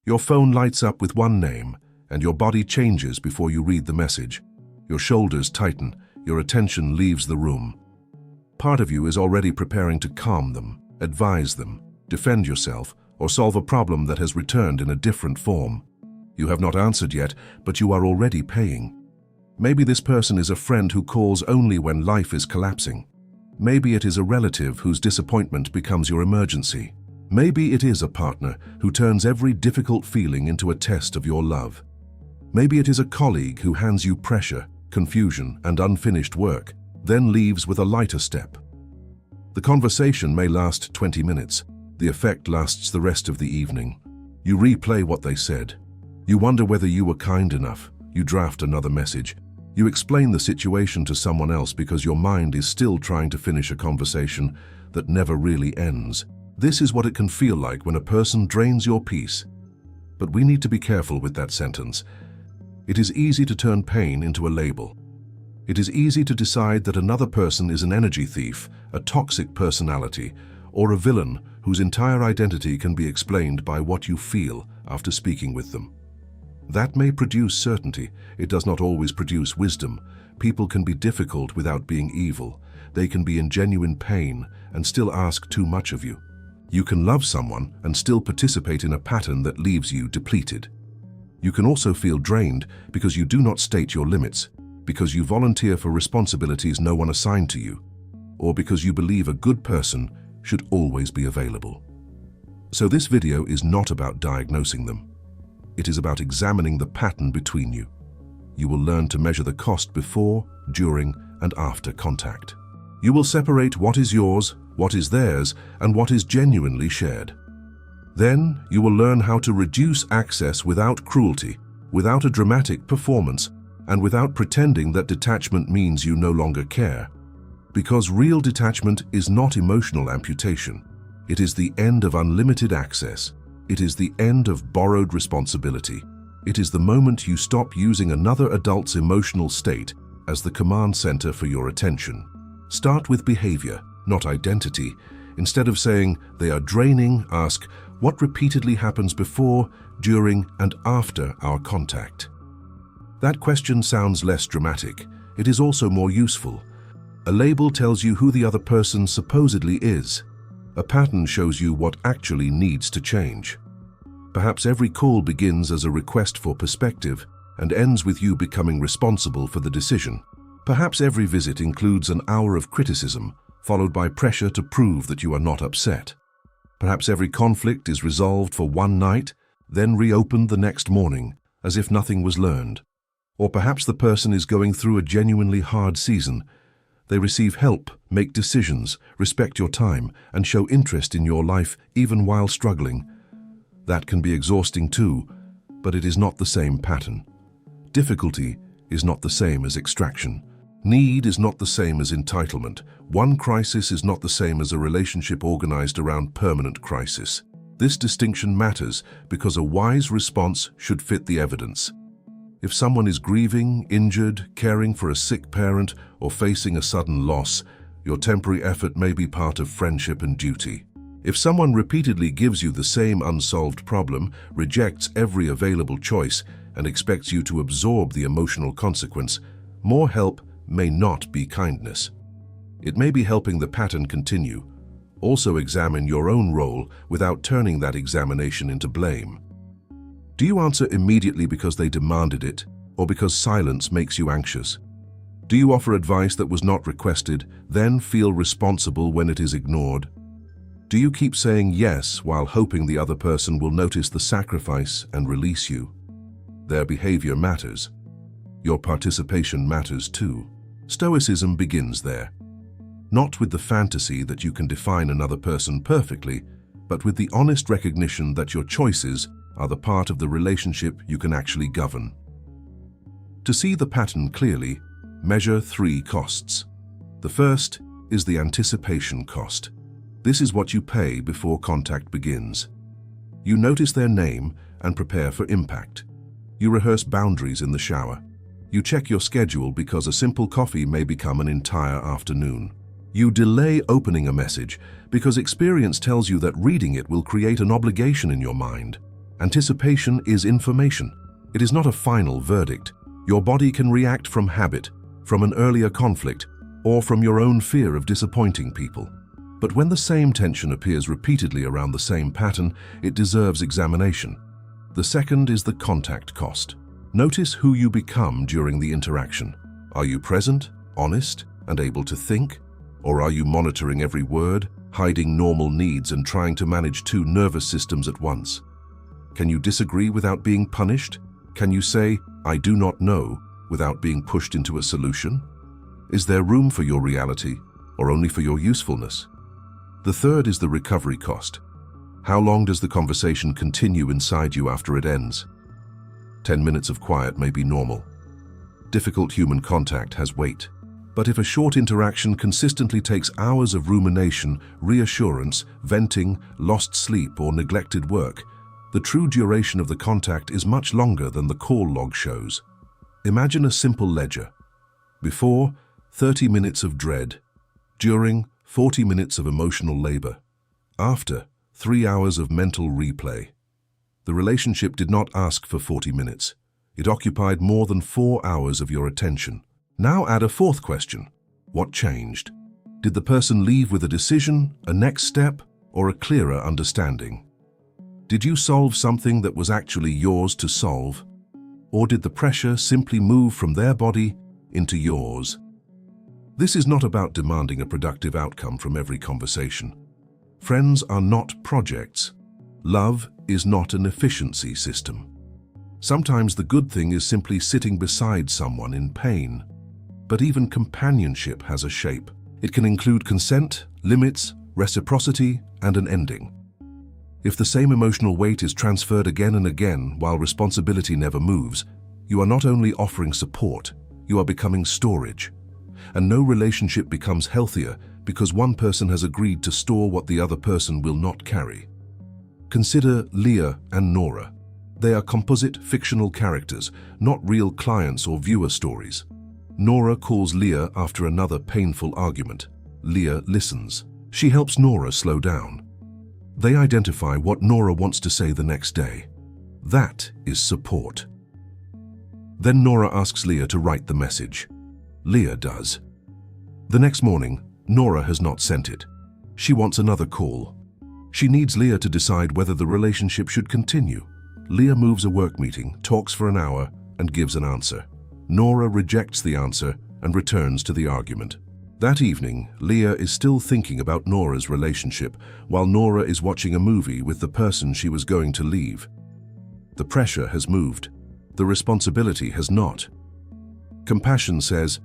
Your phone lights up with one name, and your body changes before you read the message. Your shoulders tighten, your attention leaves the room. Part of you is already preparing to calm them, advise them, defend yourself, or solve a problem that has returned in a different form. You have not answered yet, but you are already paying. Maybe this person is a friend who calls only when life is collapsing. Maybe it is a relative whose disappointment becomes your emergency. Maybe it is a partner who turns every difficult feeling into a test of your love. Maybe it is a colleague who hands you pressure, confusion, and unfinished work, then leaves with a lighter step. The conversation may last 20 minutes. The effect lasts the rest of the evening. You replay what they said. You wonder whether you were kind enough. You draft another message. You explain the situation to someone else because your mind is still trying to finish a conversation that never really ends. This is what it can feel like when a person drains your peace. But we need to be careful with that sentence. It is easy to turn pain into a label. It is easy to decide that another person is an energy thief, a toxic personality, or a villain whose entire identity can be explained by what you feel after speaking with them. That may produce certainty. It does not always produce wisdom. People can be difficult without being evil. They can be in genuine pain and still ask too much of you. You can love someone and still participate in a pattern that leaves you depleted. You can also feel drained because you do not state your limits, because you volunteer for responsibilities no one assigned to you, or because you believe a good person should always be available. So this video is not about diagnosing them. It is about examining the pattern between you. You will learn to measure the cost before, during, and after contact. You will separate what is yours, what is theirs, and what is genuinely shared. Then you will learn how to reduce access without cruelty, without a dramatic performance, and without pretending that detachment means you no longer care. Because real detachment is not emotional amputation. It is the end of unlimited access. It is the end of borrowed responsibility. It is the moment you stop using another adult's emotional state as the command center for your attention. Start with behavior, not identity. Instead of saying, "they are draining," ask, "what repeatedly happens before, during, and after our contact?" That question sounds less dramatic. It is also more useful. A label tells you who the other person supposedly is. A pattern shows you what actually needs to change. Perhaps every call begins as a request for perspective and ends with you becoming responsible for the decision. Perhaps every visit includes an hour of criticism, followed by pressure to prove that you are not upset. Perhaps every conflict is resolved for one night, then reopened the next morning, as if nothing was learned. Or perhaps the person is going through a genuinely hard season. They receive help, make decisions, respect your time, and show interest in your life even while struggling. That can be exhausting too, but it is not the same pattern. Difficulty is not the same as extraction. Need is not the same as entitlement. One crisis is not the same as a relationship organized around permanent crisis. This distinction matters because a wise response should fit the evidence. If someone is grieving, injured, caring for a sick parent, or facing a sudden loss, your temporary effort may be part of friendship and duty. If someone repeatedly gives you the same unsolved problem, rejects every available choice, and expects you to absorb the emotional consequence, more help may not be kindness. It may be helping the pattern continue. Also examine your own role without turning that examination into blame. Do you answer immediately because they demanded it, or because silence makes you anxious? Do you offer advice that was not requested, then feel responsible when it is ignored? Do you keep saying yes while hoping the other person will notice the sacrifice and release you? Their behavior matters. Your participation matters too. Stoicism begins there. Not with the fantasy that you can define another person perfectly, but with the honest recognition that your choices are the part of the relationship you can actually govern. To see the pattern clearly, measure 3 costs. The first is the anticipation cost. This is what you pay before contact begins. You notice their name and prepare for impact. You rehearse boundaries in the shower. You check your schedule because a simple coffee may become an entire afternoon. You delay opening a message because experience tells you that reading it will create an obligation in your mind. Anticipation is information. It is not a final verdict. Your body can react from habit, from an earlier conflict, or from your own fear of disappointing people. But when the same tension appears repeatedly around the same pattern, it deserves examination. The second is the contact cost. Notice who you become during the interaction. Are you present, honest, and able to think? Or are you monitoring every word, hiding normal needs and trying to manage two nervous systems at once? Can you disagree without being punished? Can you say, "I do not know," without being pushed into a solution? Is there room for your reality, or only for your usefulness? The third is the recovery cost. How long does the conversation continue inside you after it ends? 10 minutes of quiet may be normal. Difficult human contact has weight. But if a short interaction consistently takes hours of rumination, reassurance, venting, lost sleep, or neglected work, the true duration of the contact is much longer than the call log shows. Imagine a simple ledger. Before, 30 minutes of dread. During, 40 minutes of emotional labor. After, 3 hours of mental replay. The relationship did not ask for 40 minutes. It occupied more than 4 hours of your attention. Now add a fourth question. What changed? Did the person leave with a decision, a next step, or a clearer understanding? Did you solve something that was actually yours to solve? Or did the pressure simply move from their body into yours? This is not about demanding a productive outcome from every conversation. Friends are not projects. Love is not an efficiency system. Sometimes the good thing is simply sitting beside someone in pain. But even companionship has a shape. It can include consent, limits, reciprocity, and an ending. If the same emotional weight is transferred again and again while responsibility never moves, you are not only offering support, you are becoming storage. And no relationship becomes healthier because one person has agreed to store what the other person will not carry. Consider Leah and Nora. They are composite fictional characters, not real clients or viewer stories. Nora calls Leah after another painful argument. Leah listens. She helps Nora slow down. They identify what Nora wants to say the next day. That is support. Then Nora asks Leah to write the message. Leah does. The next morning, Nora has not sent it. She wants another call. She needs Leah to decide whether the relationship should continue. Leah moves a work meeting, talks for an hour, and gives an answer. Nora rejects the answer and returns to the argument. That evening, Leah is still thinking about Nora's relationship while Nora is watching a movie with the person she was going to leave. The pressure has moved. The responsibility has not. Compassion says,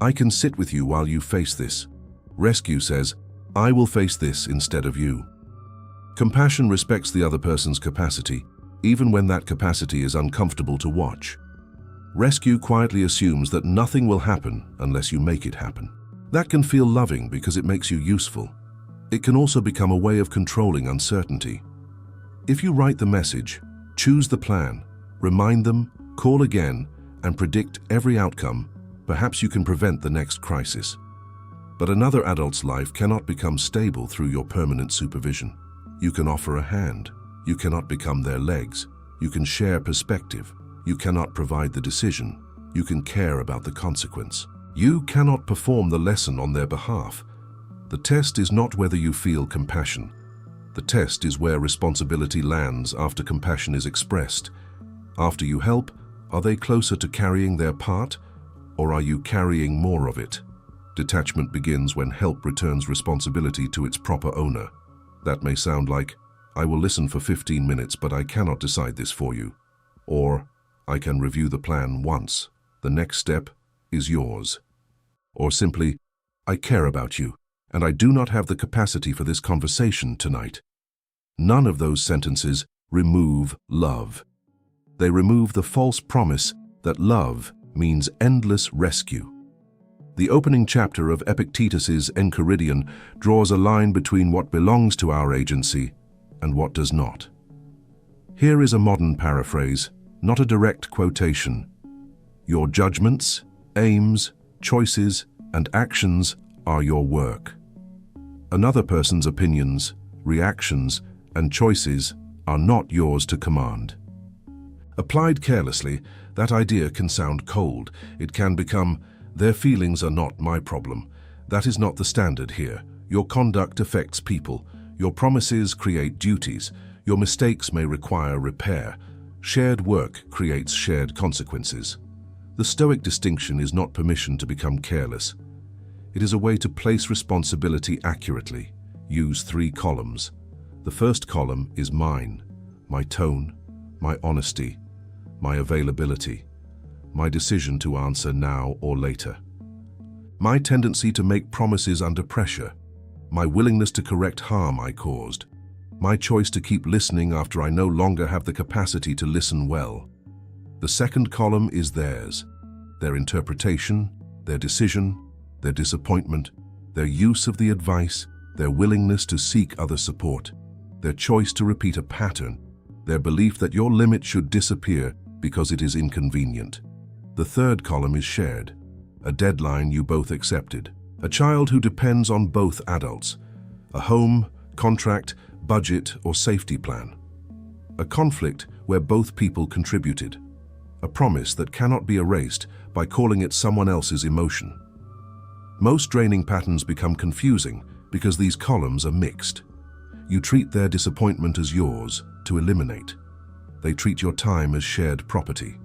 "I can sit with you while you face this." Rescue says, "I will face this instead of you." Compassion respects the other person's capacity, even when that capacity is uncomfortable to watch. Rescue quietly assumes that nothing will happen unless you make it happen. That can feel loving because it makes you useful. It can also become a way of controlling uncertainty. If you write the message, choose the plan, remind them, call again, and predict every outcome, perhaps you can prevent the next crisis. But another adult's life cannot become stable through your permanent supervision. You can offer a hand. You cannot become their legs. You can share perspective. You cannot provide the decision. You can care about the consequence. You cannot perform the lesson on their behalf. The test is not whether you feel compassion. The test is where responsibility lands after compassion is expressed. After you help, are they closer to carrying their part, or are you carrying more of it? Detachment begins when help returns responsibility to its proper owner. That may sound like, "I will listen for 15 minutes, but I cannot decide this for you." Or, "I can review the plan once. The next step is yours." Or simply, "I care about you, and I do not have the capacity for this conversation tonight." None of those sentences remove love. They remove the false promise that love means endless rescue. The opening chapter of Epictetus's Enchiridion draws a line between what belongs to our agency and what does not. Here is a modern paraphrase, not a direct quotation. "Your judgments, aims, choices, and actions are your work. Another person's opinions, reactions, and choices are not yours to command. Applied carelessly, that idea can sound cold. It can become, their feelings are not my problem. That is not the standard here. Your conduct affects people. Your promises create duties. Your mistakes may require repair. Shared work creates shared consequences. The Stoic distinction is not permission to become careless. It is a way to place responsibility accurately. Use 3 columns. The first column is mine, my tone, my honesty, my availability, my decision to answer now or later, my tendency to make promises under pressure, my willingness to correct harm I caused, my choice to keep listening after I no longer have the capacity to listen well. The second column is theirs, their interpretation, their decision, their disappointment, their use of the advice, their willingness to seek other support, their choice to repeat a pattern, their belief that your limit should disappear because it is inconvenient. The third column is shared, a deadline you both accepted, a child who depends on both adults, a home, contract, budget, or safety plan, a conflict where both people contributed, a promise that cannot be erased by calling it someone else's emotion. Most draining patterns become confusing because these columns are mixed. You treat their disappointment as yours to eliminate. They treat your time as shared property.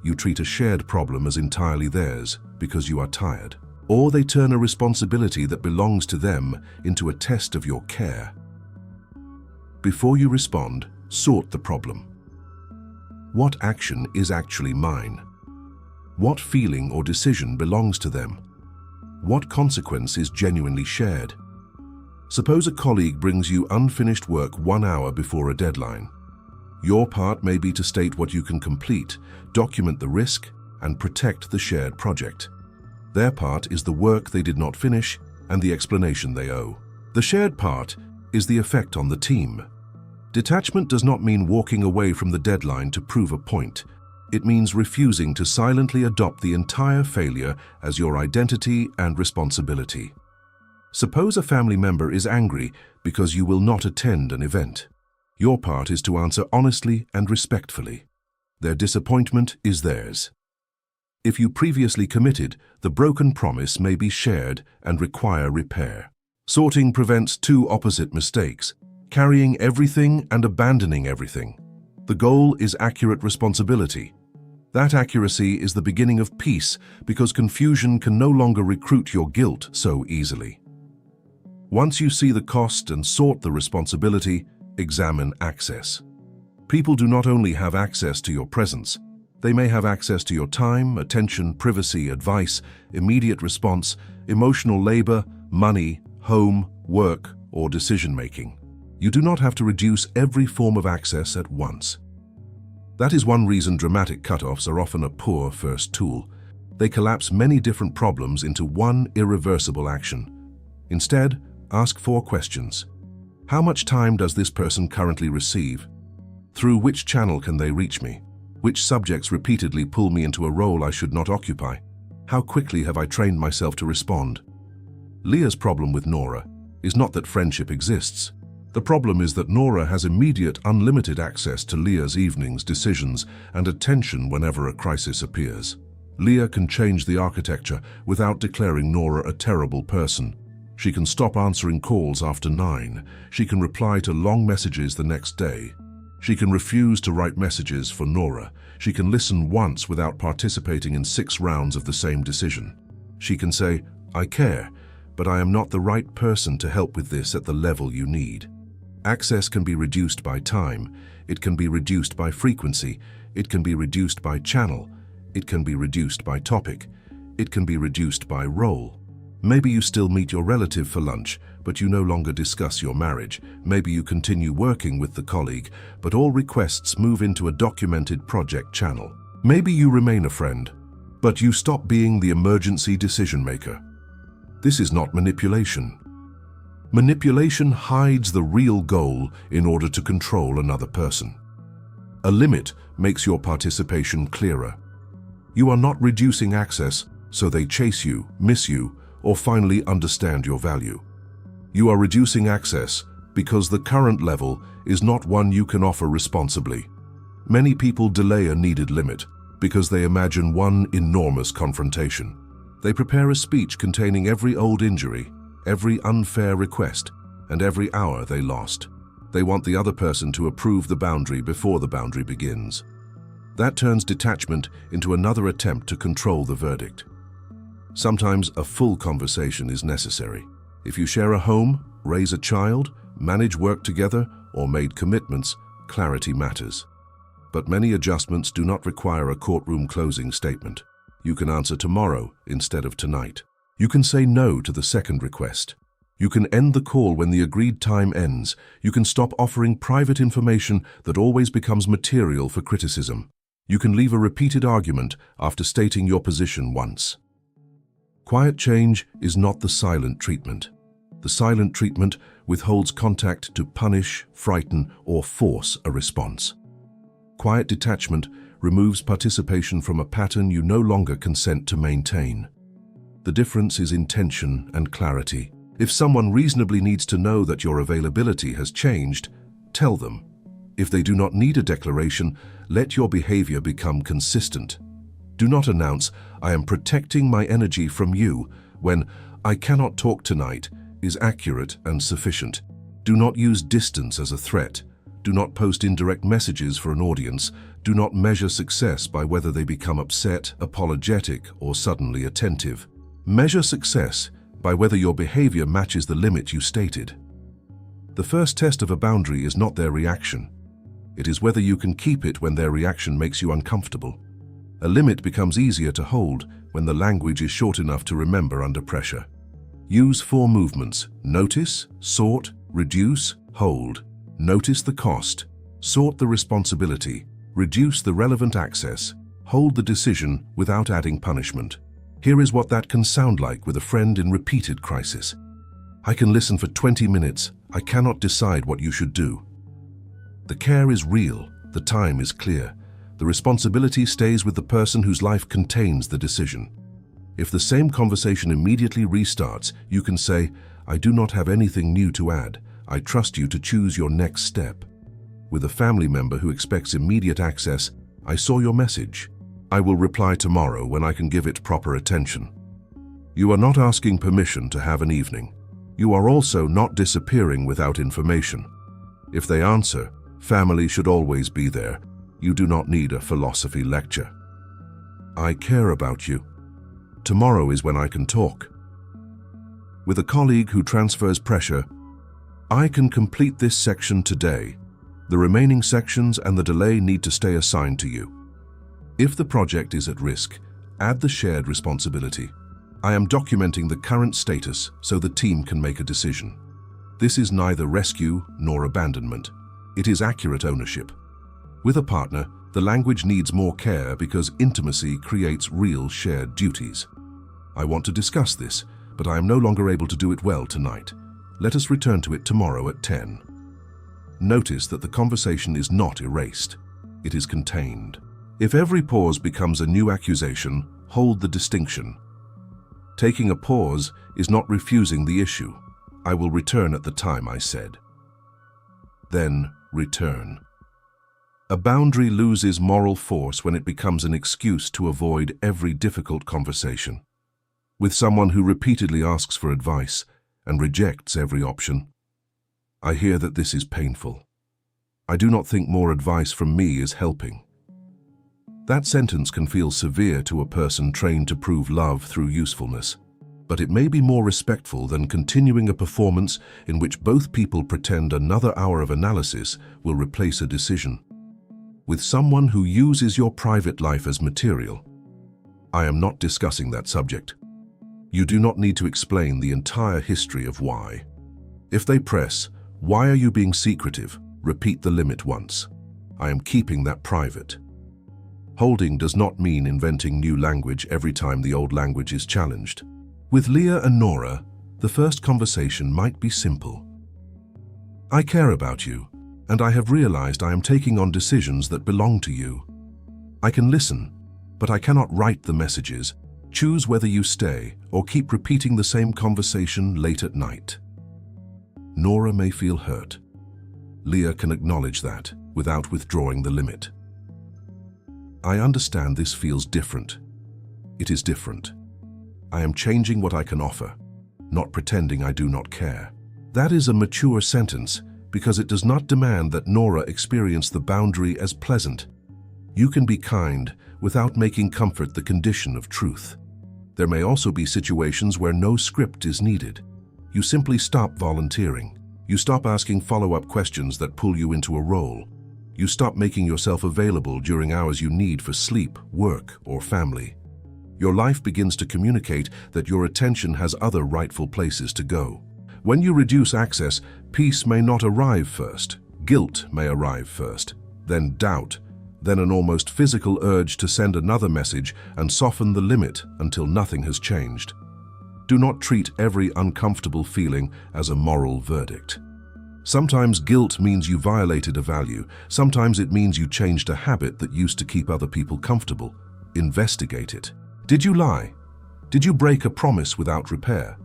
You treat a shared problem as entirely theirs because you are tired. Or they turn a responsibility that belongs to them into a test of your care. Before you respond, sort the problem. What action is actually mine? What feeling or decision belongs to them? What consequence is genuinely shared? Suppose a colleague brings you unfinished work 1 hour before a deadline. Your part may be to state what you can complete, document the risk, and protect the shared project. Their part is the work they did not finish and the explanation they owe. The shared part is the effect on the team. Detachment does not mean walking away from the deadline to prove a point. It means refusing to silently adopt the entire failure as your identity and responsibility. Suppose a family member is angry because you will not attend an event. Your part is to answer honestly and respectfully. Their disappointment is theirs. If you previously committed, the broken promise may be shared and require repair. Sorting prevents 2 opposite mistakes, carrying everything and abandoning everything. The goal is accurate responsibility. That accuracy is the beginning of peace because confusion can no longer recruit your guilt so easily. Once you see the cost and sort the responsibility, examine access. People do not only have access to your presence, they may have access to your time, attention, privacy, advice, immediate response, emotional labor, money, home, work, or decision-making. You do not have to reduce every form of access at once. That is one reason dramatic cutoffs are often a poor first tool. They collapse many different problems into one irreversible action. Instead, ask 4 questions. How much time does this person currently receive? Through which channel can they reach me? Which subjects repeatedly pull me into a role I should not occupy? How quickly have I trained myself to respond? Leah's problem with Nora is not that friendship exists. The problem is that Nora has immediate, unlimited access to Leah's evenings, decisions, and attention whenever a crisis appears. Leah can change the architecture without declaring Nora a terrible person. She can stop answering calls after 9. She can reply to long messages the next day. She can refuse to write messages for Nora. She can listen once without participating in 6 rounds of the same decision. She can say, "I care, but I am not the right person to help with this at the level you need." Access can be reduced by time. It can be reduced by frequency. It can be reduced by channel. It can be reduced by topic. It can be reduced by role. Maybe you still meet your relative for lunch, but you no longer discuss your marriage. Maybe you continue working with the colleague, but all requests move into a documented project channel. Maybe you remain a friend, but you stop being the emergency decision maker. This is not manipulation. Manipulation hides the real goal in order to control another person. A limit makes your participation clearer. You are not reducing access so they chase you, miss you, or finally understand your value. You are reducing access Because the current level is not one you can offer responsibly. Many people delay a needed limit because they imagine one enormous confrontation. They prepare a speech containing every old injury, every unfair request, and every hour they lost. They want the other person to approve the boundary before the boundary begins. That turns detachment into another attempt to control the verdict. Sometimes a full conversation is necessary. If you share a home, raise a child, manage work together, or made commitments, clarity matters. But many adjustments do not require a courtroom closing statement. You can answer tomorrow instead of tonight. You can say no to the second request. You can end the call when the agreed time ends. You can stop offering private information that always becomes material for criticism. You can leave a repeated argument after stating your position once. Quiet change is not the silent treatment. The silent treatment withholds contact to punish, frighten, or force a response. Quiet detachment removes participation from a pattern you no longer consent to maintain. The difference is intention and clarity. If someone reasonably needs to know that your availability has changed, tell them. If they do not need a declaration, let your behavior become consistent. Do not announce, "I am protecting my energy from you," when "I cannot talk tonight" is accurate and sufficient. Do not use distance as a threat. Do not post indirect messages for an audience. Do not measure success by whether they become upset, apologetic, or suddenly attentive. Measure success by whether your behavior matches the limit you stated. The first test of a boundary is not their reaction. It is whether you can keep it when their reaction makes you uncomfortable. A limit becomes easier to hold when the language is short enough to remember under pressure. Use 4 movements: notice, sort, reduce, hold. Notice the cost, sort the responsibility, reduce the relevant access, hold the decision without adding punishment. Here is what that can sound like with a friend in repeated crisis. "I can listen for 20 minutes. I cannot decide what you should do." The care is real. The time is clear. The responsibility stays with the person whose life contains the decision. If the same conversation immediately restarts, you can say, "I do not have anything new to add. I trust you to choose your next step." With a family member who expects immediate access, "I saw your message. I will reply tomorrow when I can give it proper attention." You are not asking permission to have an evening. You are also not disappearing without information. If they answer, family should always be there. You do not need a philosophy lecture. "I care about you. Tomorrow is when I can talk." With a colleague who transfers pressure, "I can complete this section today. The remaining sections and the delay need to stay assigned to you." If the project is at risk, add the shared responsibility. "I am documenting the current status so the team can make a decision." This is neither rescue nor abandonment. It is accurate ownership. With a partner, the language needs more care because intimacy creates real shared duties. "I want to discuss this, but I am no longer able to do it well tonight. Let us return to it tomorrow at 10. Notice that the conversation is not erased. It is contained. If every pause becomes a new accusation, hold the distinction. Taking a pause is not refusing the issue. "I will return at the time I said." Then return. A boundary loses moral force when it becomes an excuse to avoid every difficult conversation. With someone who repeatedly asks for advice and rejects every option, I hear that this is painful. I do not think more advice from me is helping. That sentence can feel severe to a person trained to prove love through usefulness, but it may be more respectful than continuing a performance in which both people pretend another hour of analysis will replace a decision. With someone who uses your private life as material, I am not discussing that subject. You do not need to explain the entire history of why. If they press, "Why are you being secretive?" repeat the limit once. "I am keeping that private." Holding does not mean inventing new language every time the old language is challenged. With Leah and Nora, the first conversation might be simple. "I care about you, and I have realized I am taking on decisions that belong to you. I can listen, but I cannot write the messages. Choose whether you stay or keep repeating the same conversation late at night." Nora may feel hurt. Leah can acknowledge that without withdrawing the limit. I understand this feels different. It is different. I am changing what I can offer, not pretending I do not care. That is a mature sentence because it does not demand that Nora experience the boundary as pleasant. You can be kind without making comfort the condition of truth. There may also be situations where no script is needed. You simply stop volunteering. You stop asking follow-up questions that pull you into a role. You stop making yourself available during hours you need for sleep, work, or family. Your life begins to communicate that your attention has other rightful places to go. When you reduce access, peace may not arrive first. Guilt may arrive first, then doubt, then an almost physical urge to send another message and soften the limit until nothing has changed. Do not treat every uncomfortable feeling as a moral verdict. Sometimes guilt means you violated a value. Sometimes it means you changed a habit that used to keep other people comfortable. Investigate it. Did you lie? Did you break a promise without repair?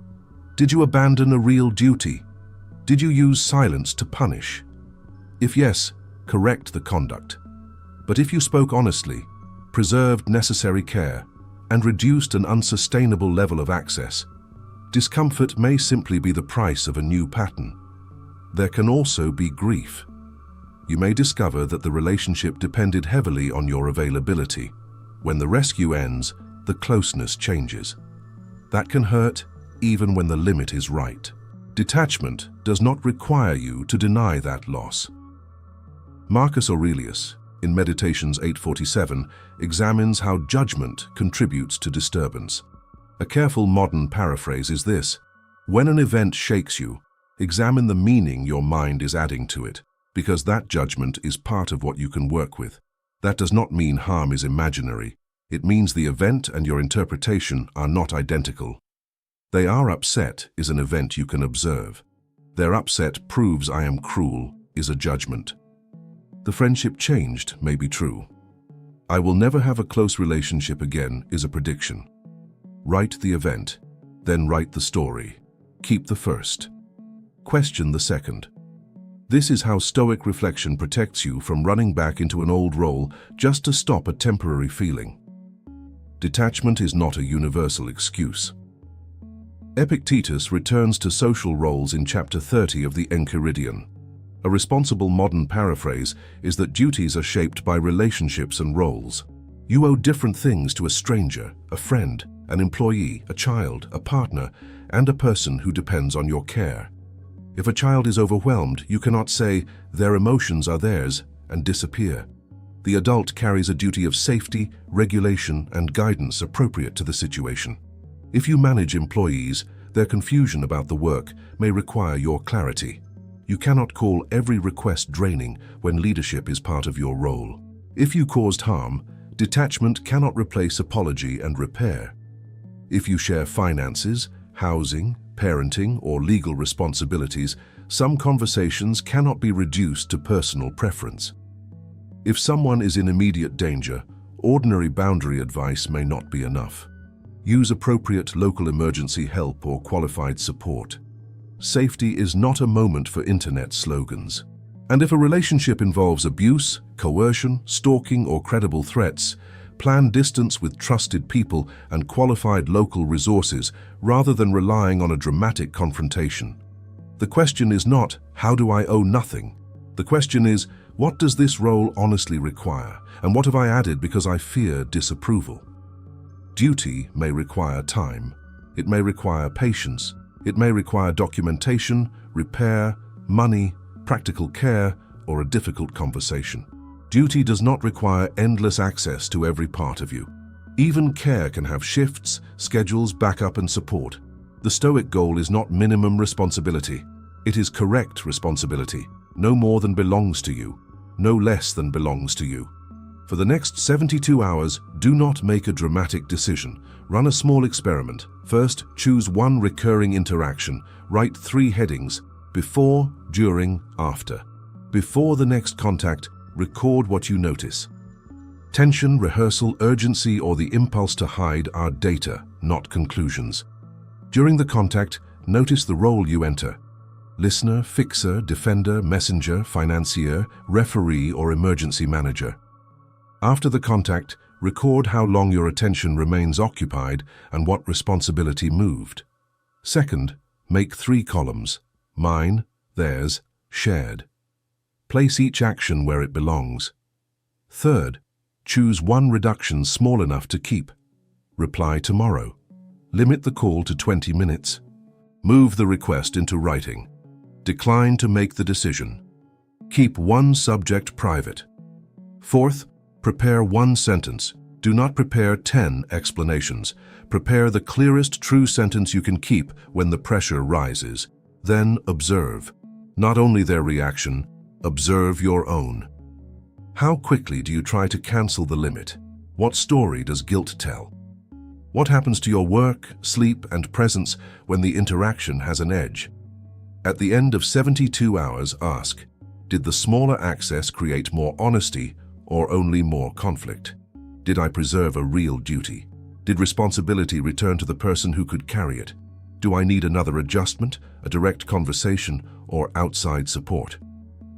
Did you abandon a real duty? Did you use silence to punish? If yes, correct the conduct. But if you spoke honestly, preserved necessary care, and reduced an unsustainable level of access, discomfort may simply be the price of a new pattern. There can also be grief. You may discover that the relationship depended heavily on your availability. When the rescue ends, the closeness changes. That can hurt even when the limit is right. Detachment does not require you to deny that loss. Marcus Aurelius, in Meditations 847, examines how judgment contributes to disturbance. A careful modern paraphrase is this: when an event shakes you, examine the meaning your mind is adding to it, because that judgment is part of what you can work with. That does not mean harm is imaginary. It means the event and your interpretation are not identical. They are upset is an event you can observe. Their upset proves I am cruel is a judgment. The friendship changed may be true. I will never have a close relationship again is a prediction. Write the event, then write the story. Keep the first. Question the second. This is how Stoic reflection protects you from running back into an old role just to stop a temporary feeling. Detachment is not a universal excuse. Epictetus returns to social roles in chapter 30 of the Enchiridion. A responsible modern paraphrase is that duties are shaped by relationships and roles. You owe different things to a stranger, a friend, an employee, a child, a partner, and a person who depends on your care. If a child is overwhelmed, you cannot say, their emotions are theirs, and disappear. The adult carries a duty of safety, regulation, and guidance appropriate to the situation. If you manage employees, their confusion about the work may require your clarity. You cannot call every request draining when leadership is part of your role. If you caused harm, detachment cannot replace apology and repair. If you share finances, housing, parenting, or legal responsibilities, some conversations cannot be reduced to personal preference. If someone is in immediate danger, ordinary boundary advice may not be enough. Use appropriate local emergency help or qualified support. Safety is not a moment for internet slogans. And if a relationship involves abuse, coercion, stalking, or credible threats, plan distance with trusted people and qualified local resources rather than relying on a dramatic confrontation. The question is not, how do I owe nothing? The question is, what does this role honestly require, and what have I added because I fear disapproval? Duty may require time. It may require patience. It may require documentation, repair, money, practical care, or a difficult conversation. Duty does not require endless access to every part of you. Even care can have shifts, schedules, backup, and support. The Stoic goal is not minimum responsibility. It is correct responsibility, no more than belongs to you, no less than belongs to you. For the next 72 hours, do not make a dramatic decision. Run a small experiment. First, choose one recurring interaction. Write 3 headings: before, during, after. Before the next contact, record what you notice. Tension, rehearsal, urgency, or the impulse to hide are data, not conclusions. During the contact, notice the role you enter. Listener, fixer, defender, messenger, financier, referee, or emergency manager. After the contact, record how long your attention remains occupied and what responsibility moved. Second, make 3 columns: mine, theirs, shared. Place each action where it belongs. Third, choose one reduction small enough to keep. Reply tomorrow. Limit the call to 20 minutes. Move the request into writing. Decline to make the decision. Keep one subject private. Fourth, prepare 1 sentence. Do not prepare 10 explanations. Prepare the clearest true sentence you can keep when the pressure rises. Then observe. Not only their reaction, observe your own. How quickly do you try to cancel the limit? What story does guilt tell? What happens to your work, sleep, and presence when the interaction has an edge? At the end of 72 hours, ask, did the smaller access create more honesty or only more conflict? Did I preserve a real duty? Did responsibility return to the person who could carry it? Do I need another adjustment, a direct conversation, or outside support?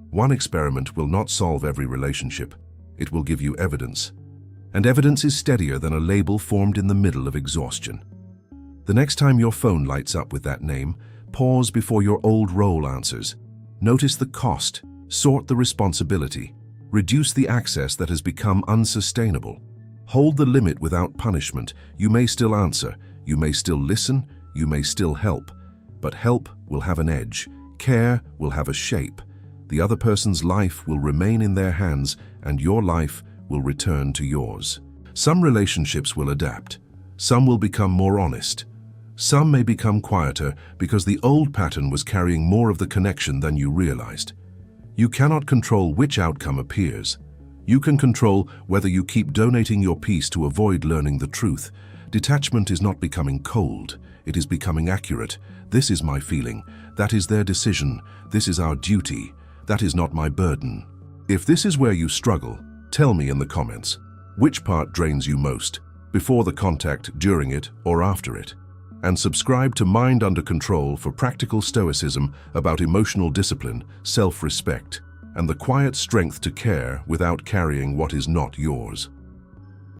One experiment will not solve every relationship. It will give you evidence. And evidence is steadier than a label formed in the middle of exhaustion. The next time your phone lights up with that name, pause before your old role answers. Notice the cost, sort the responsibility, reduce the access that has become unsustainable. Hold the limit without punishment. You may still answer, you may still listen, you may still help. But help will have an edge. Care will have a shape. The other person's life will remain in their hands, and your life will return to yours. Some relationships will adapt. Some will become more honest. Some may become quieter because the old pattern was carrying more of the connection than you realized. You cannot control which outcome appears. You can control whether you keep donating your peace to avoid learning the truth. Detachment is not becoming cold. It is becoming accurate. This is my feeling. That is their decision. This is our duty. That is not my burden. If this is where you struggle, tell me in the comments. Which part drains you most? Before the contact, during it, or after it? And subscribe to Mind Under Control for practical stoicism about emotional discipline, self-respect, and the quiet strength to care without carrying what is not yours.